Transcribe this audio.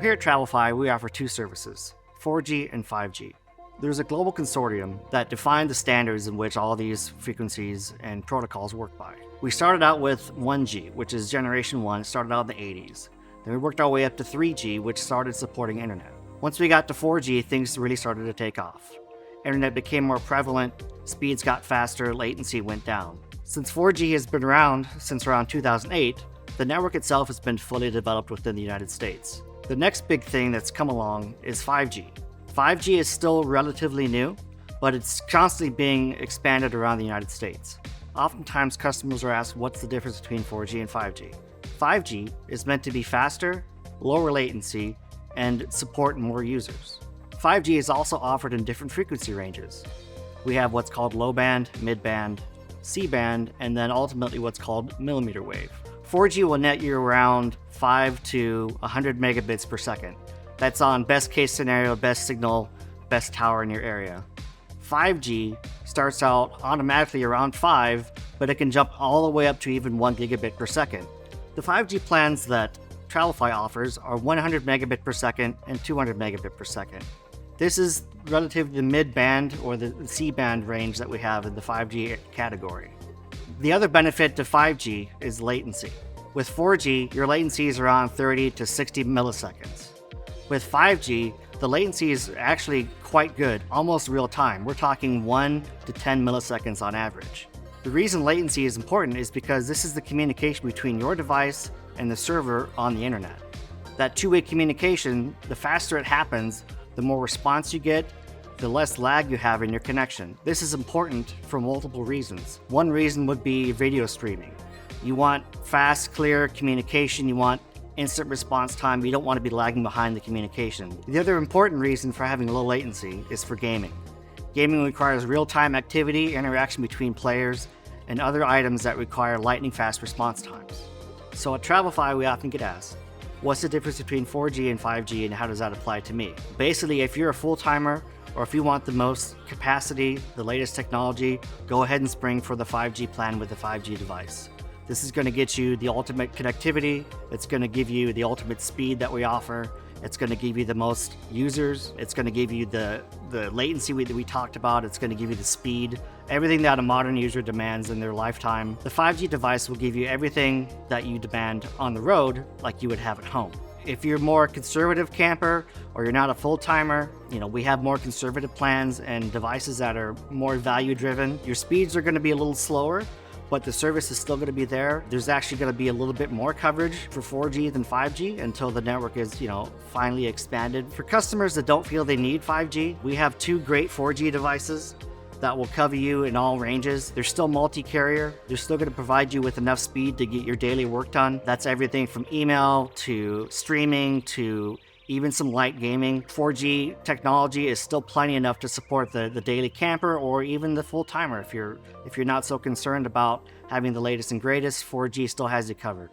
Here at TravlFi, we offer two services, 4G and 5G. There's a global consortium that defined the standards in which all these frequencies and protocols work by. We started out with 1G, which is generation 1, started out in the 80s. Then we worked our way up to 3G, which started supporting internet. Once we got to 4G, things really started to take off. Internet became more prevalent, speeds got faster, latency went down. Since 4G has been around since around 2008, the network itself has been fully developed within the United States. The next big thing that's come along is 5G. 5G is still relatively new, but it's constantly being expanded around the United States. Oftentimes customers are asked what's the difference between 4G and 5G. 5G is meant to be faster, lower latency, and support more users. 5G is also offered in different frequency ranges. We have what's called low band, mid band, C band, and then ultimately what's called millimeter wave. 4G will net you around 5 to 100 megabits per second. That's on best case scenario, best signal, best tower in your area. 5G starts out automatically around 5, but it can jump all the way up to even 1 gigabit per second. The 5G plans that TravlFi offers are 100 megabit per second and 200 megabit per second. This is relative to the mid-band or the C-band range that we have in the 5G category. The other benefit to 5G is latency. With 4G, your latency is around 30 to 60 milliseconds. With 5G, the latency is actually quite good, almost real time. We're talking 1 to 10 milliseconds on average. The reason latency is important is because this is the communication between your device and the server on the internet. That two-way communication, the faster it happens, the more response you get, the less lag you have in your connection. This is important for multiple reasons. One reason would be video streaming. You want fast, clear communication, you want instant response time, you don't want to be lagging behind the communication. The other important reason for having low latency is for gaming. Gaming requires real-time activity, interaction between players, and other items that require lightning-fast response times. So at TravlFi, we often get asked, what's the difference between 4G and 5G and how does that apply to me? Basically, if you're a full-timer or if you want the most capacity, the latest technology, go ahead and spring for the 5G plan with the 5G device. This is going to get you the ultimate connectivity. It's going to give you the ultimate speed that we offer. It's going to give you the most users. It's going to give you the latency that we talked about. It's going to give you the speed, everything that a modern user demands in their lifetime. The 5G device will give you everything that you demand on the road like you would have at home. If you're more conservative camper or you're not a full-timer, we have more conservative plans and devices that are more value-driven. Your speeds are going to be a little slower, but the service is still going to be there. There's actually going to be a little bit more coverage for 4G than 5G until the network is, finally expanded. For customers that don't feel they need 5G, we have two great 4G devices that will cover you in all ranges. They're still multi-carrier. They're still going to provide you with enough speed to get your daily work done. That's everything from email to streaming to even some light gaming. 4G technology is still plenty enough to support the daily camper or even the full-timer. If you're not so concerned about having the latest and greatest, 4G still has you covered.